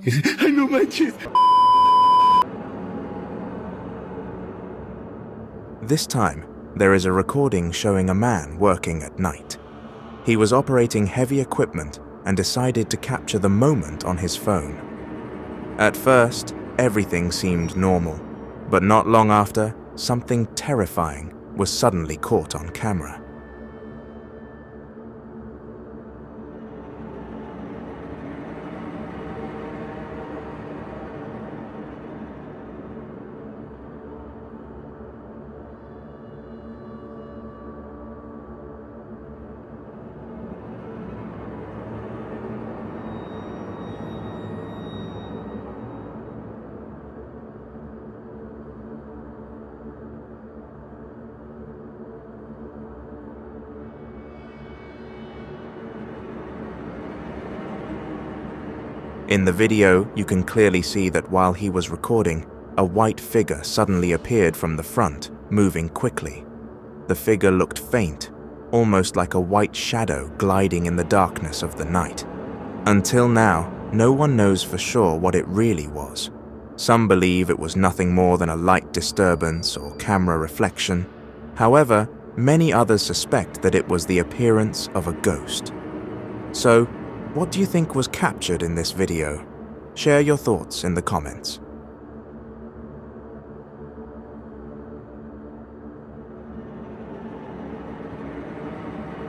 Ay, no manches. This time, there is a recording showing a man working at night. He was operating heavy equipment and decided to capture the moment on his phone. At first, everything seemed normal, but not long after, something terrifying was suddenly caught on camera. In the video, you can clearly see that while he was recording, a white figure suddenly appeared from the front, moving quickly. The figure looked faint, almost like a white shadow gliding in the darkness of the night. Until now, no one knows for sure what it really was. Some believe it was nothing more than a light disturbance or camera reflection. However, many others suspect that it was the appearance of a ghost. So, what do you think was captured in this video? Share your thoughts in the comments.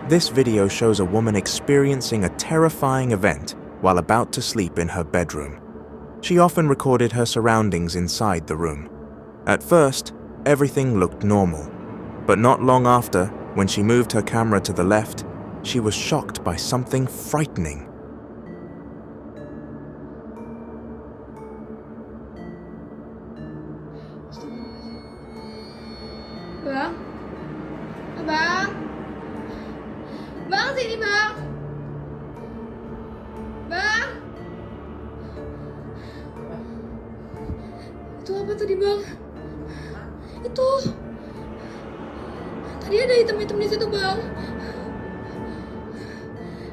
This video shows a woman experiencing a terrifying event while about to sleep in her bedroom. She often recorded her surroundings inside the room. At first, everything looked normal, but not long after, when she moved her camera to the left, she was shocked by something frightening. Bang? Bang? Bang, sini bang. Bang? Itu apa tadi bang? Itu. Tadi ada hitam-hitam di situ bang.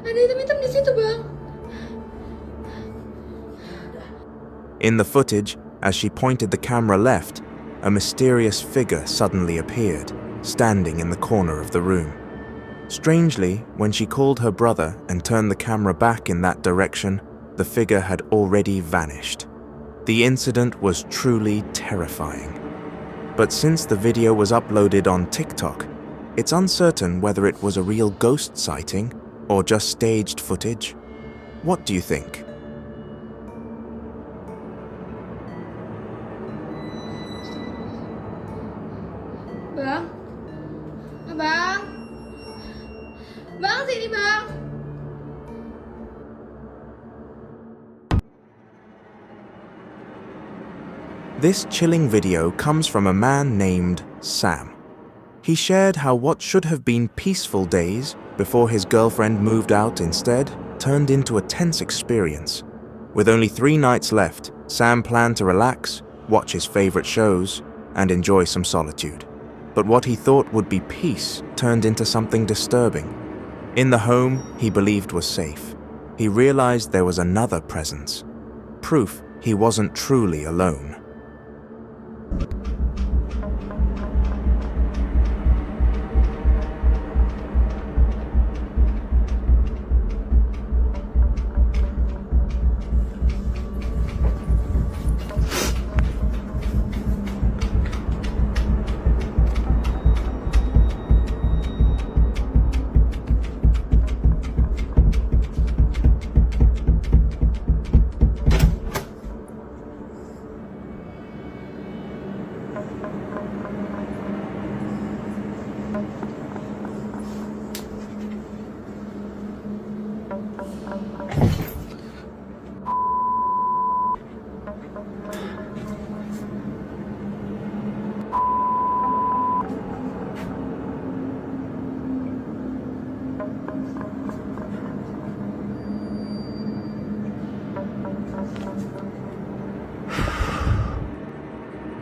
Ada hitam-hitam di situ bang. In the footage, as she pointed the camera left, a mysterious figure suddenly appeared, standing in the corner of the room. Strangely, when she called her brother and turned the camera back in that direction, the figure had already vanished. The incident was truly terrifying. But since the video was uploaded on TikTok, it's uncertain whether it was a real ghost sighting or just staged footage. What do you think? Bang? Bang? Bang, sini bang. This chilling video comes from a man named Sam. He shared how what should have been peaceful days before his girlfriend moved out instead turned into a tense experience. With only 3 nights left, Sam planned to relax, watch his favorite shows, and enjoy some solitude. But what he thought would be peace turned into something disturbing. In the home he believed was safe, he realized there was another presence. Proof he wasn't truly alone.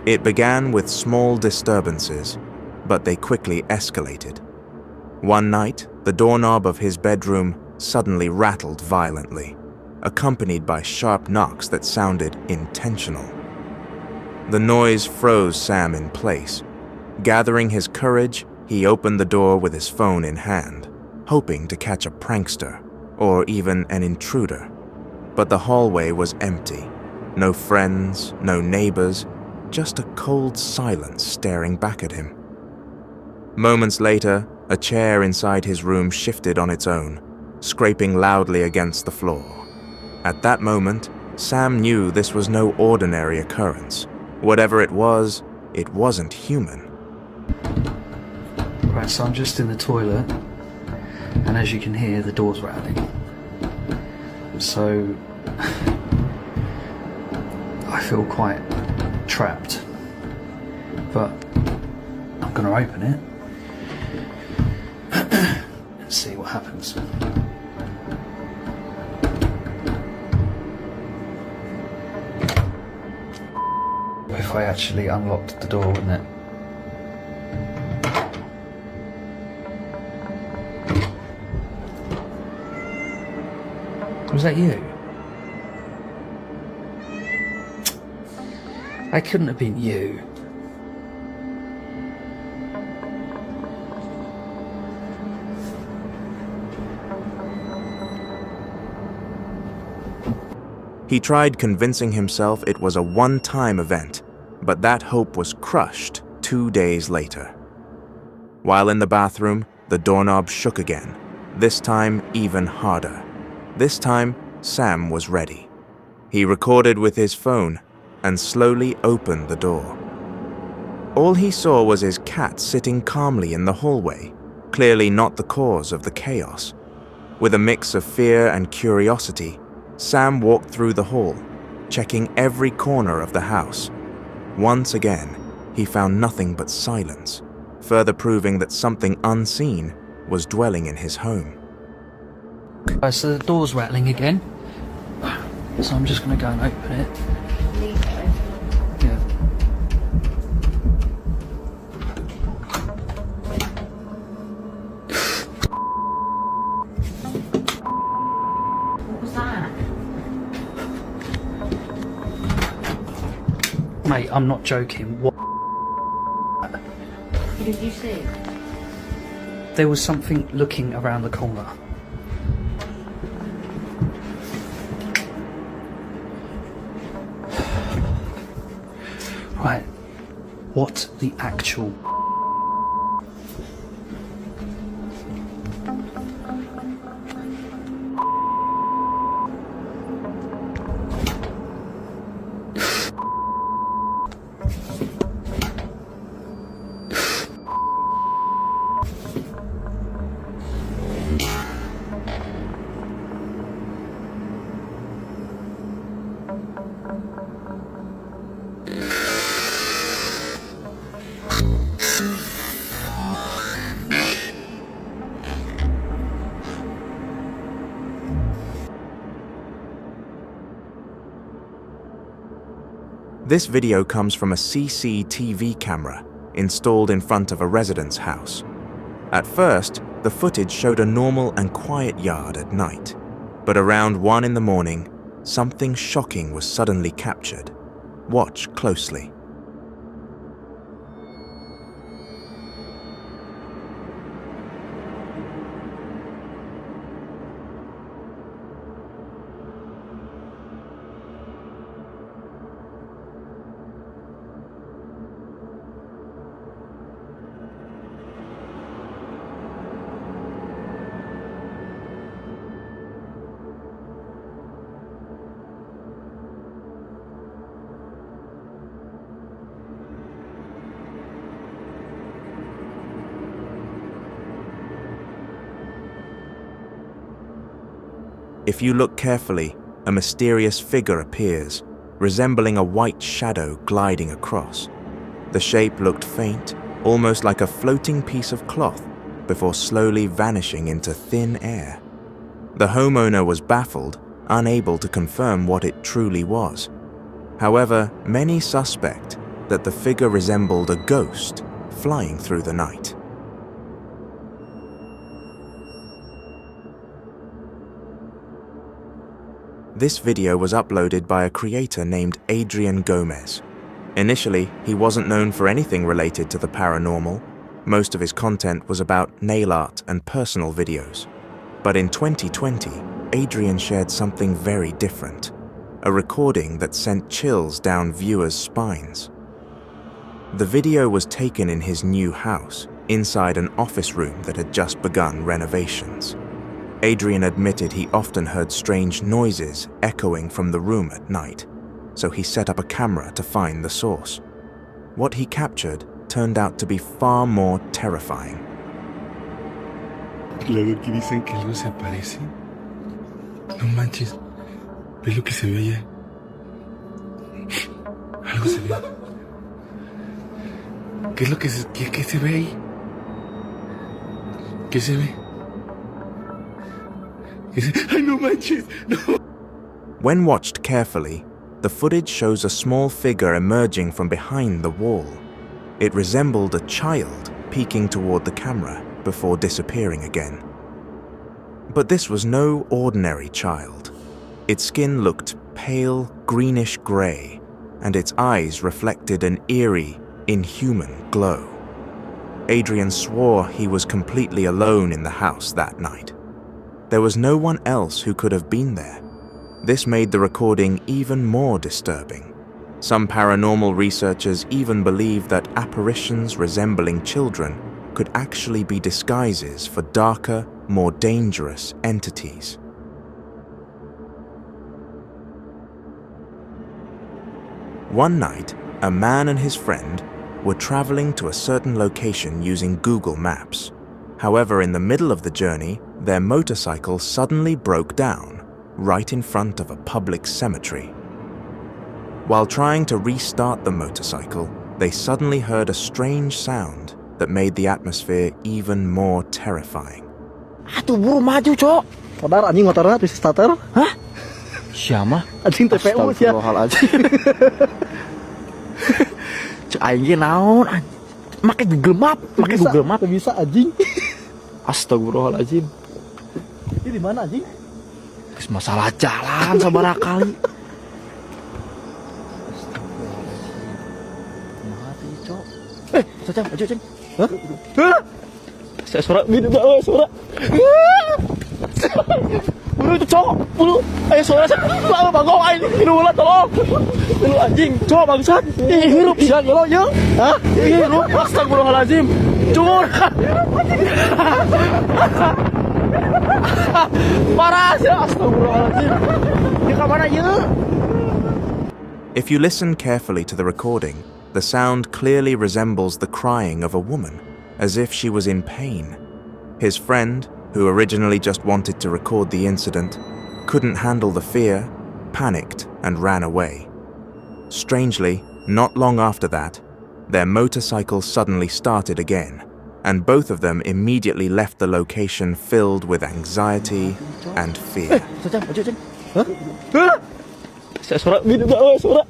It began with small disturbances, but they quickly escalated. One night, the doorknob of his bedroom suddenly rattled violently. accompanied by sharp knocks that sounded intentional. The noise froze Sam in place. Gathering his courage, he opened the door with his phone in hand, hoping to catch a prankster or even an intruder. But the hallway was empty. No friends, no neighbors, just a cold silence staring back at him. Moments later, a chair inside his room shifted on its own, scraping loudly against the floor. At that moment, Sam knew this was no ordinary occurrence. Whatever it wasn't human. Right, so I'm just in the toilet, and as you can hear, the door's rattling. So I feel quite trapped, but I'm going to open it and see what happens. If I actually unlocked the door, wouldn't it? Was that you? That couldn't have been you. He tried convincing himself it was a one-time event, but that hope was crushed 2 days later. While in the bathroom, the doorknob shook again, this time even harder. This time, Sam was ready. He recorded with his phone and slowly opened the door. All he saw was his cat sitting calmly in the hallway, clearly not the cause of the chaos. With a mix of fear and curiosity, Sam walked through the hall, checking every corner of the house. Once again, he found nothing but silence, further proving that something unseen was dwelling in his home. Right, so the door's rattling again, so I'm just going to go and open it. Yeah. What was that? Mate, I'm not joking. What? What did you see? There was something looking around the corner. Right, what the actual... This video comes from a CCTV camera installed in front of a resident's house. At first, the footage showed a normal and quiet yard at night, but around 1 in the morning, something shocking was suddenly captured. Watch closely. If you look carefully, a mysterious figure appears, resembling a white shadow gliding across. The shape looked faint, almost like a floating piece of cloth, before slowly vanishing into thin air. The homeowner was baffled, unable to confirm what it truly was. However, many suspect that the figure resembled a ghost flying through the night. This video was uploaded by a creator named Adrian Gomez. Initially, he wasn't known for anything related to the paranormal. Most of his content was about nail art and personal videos. But in 2020, Adrian shared something very different, a recording that sent chills down viewers' spines. The video was taken in his new house, inside an office room that had just begun renovations. Adrian admitted he often heard strange noises echoing from the room at night, so he set up a camera to find the source. What he captured turned out to be far more terrifying. Luego que dicen que algo se aparece. No manches. ¿Ves lo que se ve allá? Algo se ve. ¿Qué es lo que qué se ve ahí? ¿Qué se ve? ¡Ay, no manches! ¡No! When watched carefully, the footage shows a small figure emerging from behind the wall. It resembled a child peeking toward the camera before disappearing again. But this was no ordinary child. Its skin looked pale, greenish grey, and its eyes reflected an eerie, inhuman glow. Adrian swore he was completely alone in the house that night. There was no one else who could have been there. This made the recording even more disturbing. Some paranormal researchers even believe that apparitions resembling children could actually be disguises for darker, more dangerous entities. One night, a man and his friend were traveling to a certain location using Google Maps. However, in the middle of the journey, their motorcycle suddenly broke down right in front of a public cemetery. While trying to restart the motorcycle, they suddenly heard a strange sound that made the atmosphere even more terrifying. Aduh, buru maju, Cok. Sadar anjing motornya bisa starter? Hah? Siapa? Anjing TPU sia. Astagfirullahaladzim. Cek aing ge naon? Make Google Map, make Google Map bisa anjing. Astagfirullahaladzim. Ini di mana anjing? Geus masalah jalan sabaraha kali. Mati, Cok. Cang, aja, Cang. Hah? Hah? Saya suara bini bawa suara. Bulu itu Cok, bulu. Ayo suara saya. Lama bangau aing hirup lah tolong. Bulu anjing, Cok bangsat. Ih, hirup sia gelo ye. Hah? Hirup. Astagfirullahaladzim. Cumur. Parah sih, astagfirullahaladzim. Ini kemana ye? If you listen carefully to the recording, the sound clearly resembles the crying of a woman, as if she was in pain. His friend, who originally just wanted to record the incident, couldn't handle the fear, panicked, and ran away. Strangely, not long after that, their motorcycle suddenly started again, and both of them immediately left the location filled with anxiety and fear. Cang, aja, Cang. Hah? Hah? Saya suara bini bawa suara.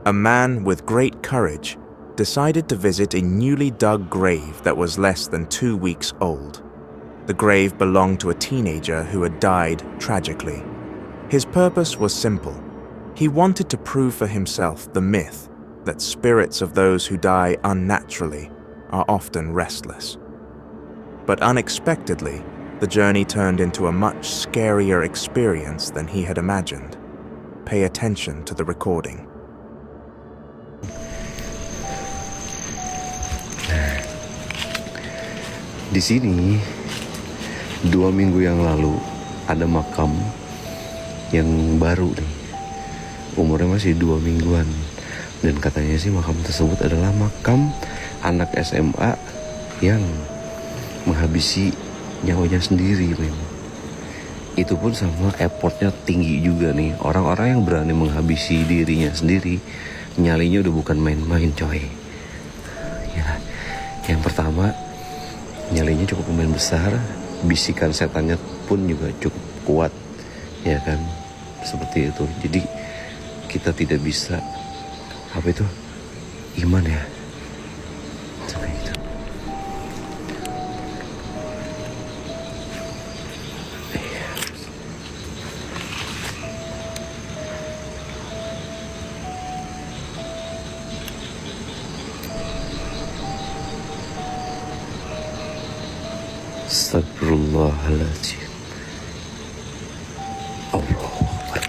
A man with great courage decided to visit a newly dug grave that was less than 2 weeks old. The grave belonged to a teenager who had died tragically. His purpose was simple. He wanted to prove for himself the myth that spirits of those who die unnaturally are often restless. But unexpectedly, the journey turned into a much scarier experience than he had imagined. Pay attention to the recording. Di sini 2 minggu yang lalu ada makam yang baru nih, umurnya masih 2 mingguan, dan katanya sih makam tersebut adalah makam anak SMA yang menghabisi nyawanya sendiri, men. Itu pun sama effortnya tinggi juga nih. Orang-orang yang berani menghabisi dirinya sendiri, nyalinya udah bukan main-main, coy. Ya, yang pertama, nyalinya cukup lumayan besar, bisikan setannya pun juga cukup kuat, ya kan, seperti itu. Jadi kita tidak bisa, apa itu, iman ya, seperti itu. Astagfirullahaladzim. Allahu Akbar.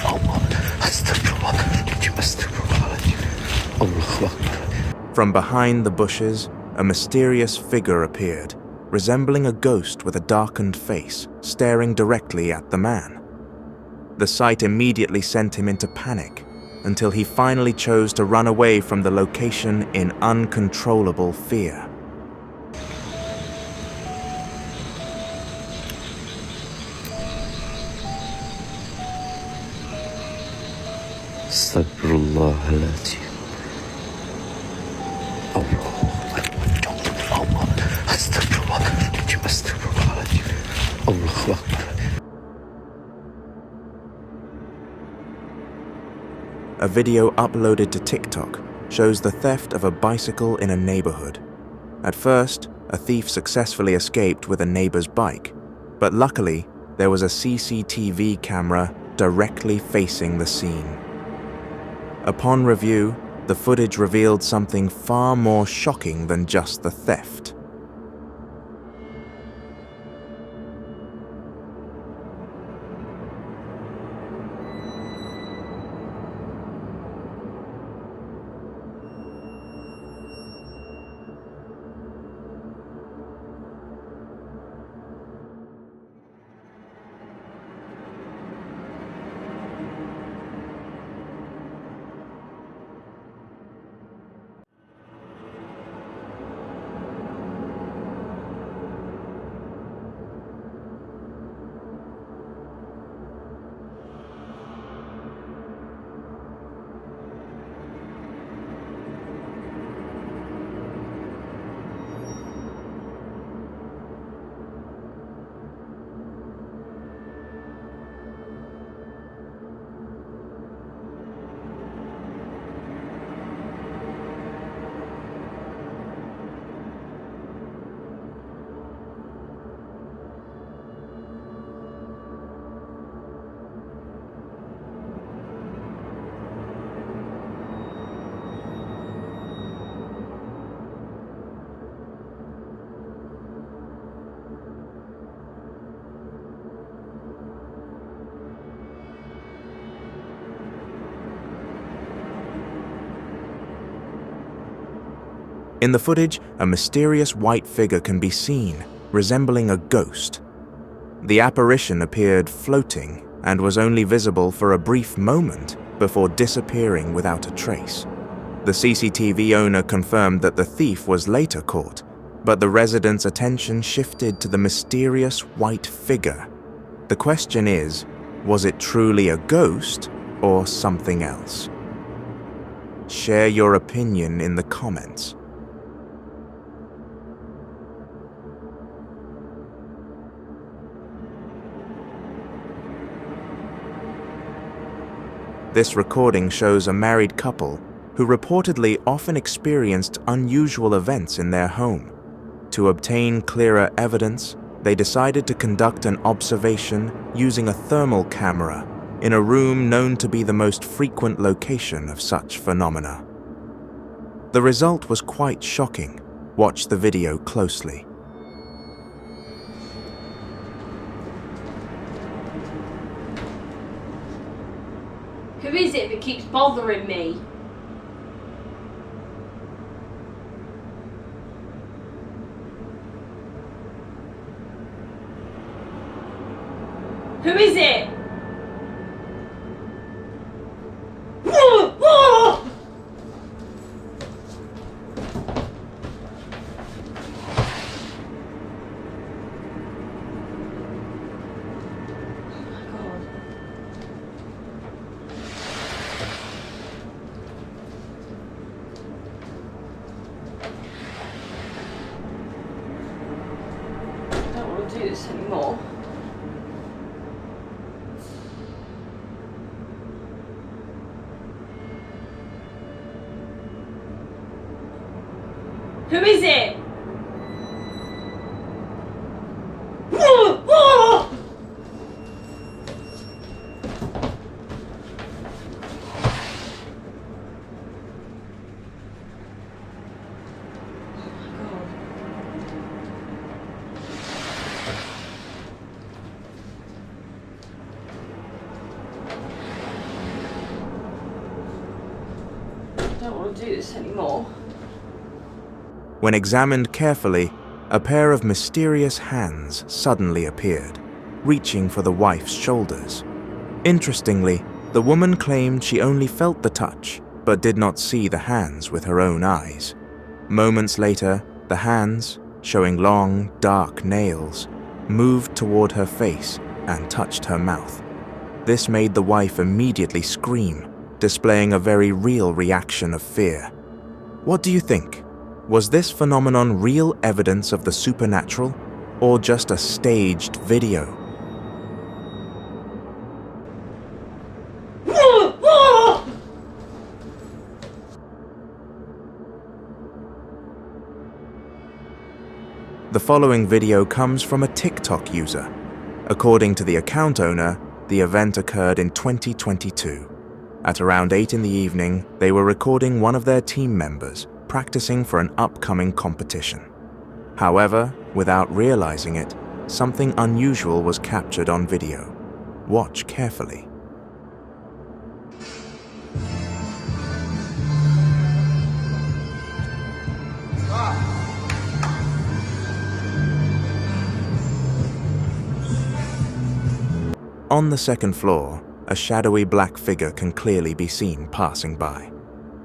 Allah. Astagfirullahaladzim. Astagfirullahaladzim. Allahu Akbar. From behind the bushes, a mysterious figure appeared, resembling a ghost with a darkened face, staring directly at the man. The sight immediately sent him into panic, until he finally chose to run away from the location in uncontrollable fear. Astagfirullahaladzim. Allahu Akbar. Allah. Astagfirullahaladzim. Astagfirullahaladzim. Allahu Akbar. A video uploaded to TikTok shows the theft of a bicycle in a neighborhood. At first, a thief successfully escaped with a neighbor's bike, but luckily, there was a CCTV camera directly facing the scene. Upon review, the footage revealed something far more shocking than just the theft. In the footage, a mysterious white figure can be seen, resembling a ghost. The apparition appeared floating and was only visible for a brief moment before disappearing without a trace. The CCTV owner confirmed that the thief was later caught, but the residents' attention shifted to the mysterious white figure. The question is, was it truly a ghost or something else? Share your opinion in the comments. This recording shows a married couple who reportedly often experienced unusual events in their home. To obtain clearer evidence, they decided to conduct an observation using a thermal camera in a room known to be the most frequent location of such phenomena. The result was quite shocking. Watch the video closely. Who is it that keeps bothering me? Who is it? I don't want to do this anymore. Who is it? want to do this anymore. When examined carefully, a pair of mysterious hands suddenly appeared, reaching for the wife's shoulders. Interestingly, the woman claimed she only felt the touch, but did not see the hands with her own eyes. Moments later, the hands, showing long, dark nails, moved toward her face and touched her mouth. This made the wife immediately scream, displaying a very real reaction of fear. What do you think? Was this phenomenon real evidence of the supernatural, or just a staged video? The following video comes from a TikTok user. According to the account owner, the event occurred in 2022. At around 8 in the evening, they were recording one of their team members practicing for an upcoming competition. However, without realizing it, something unusual was captured on video. Watch carefully. On the second floor, a shadowy black figure can clearly be seen passing by.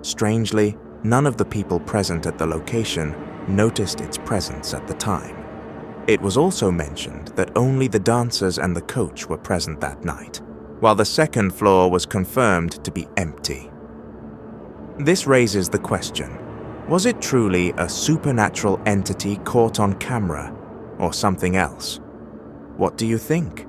Strangely, none of the people present at the location noticed its presence at the time. It was also mentioned that only the dancers and the coach were present that night, while the second floor was confirmed to be empty. This raises the question, was it truly a supernatural entity caught on camera, or something else? What do you think?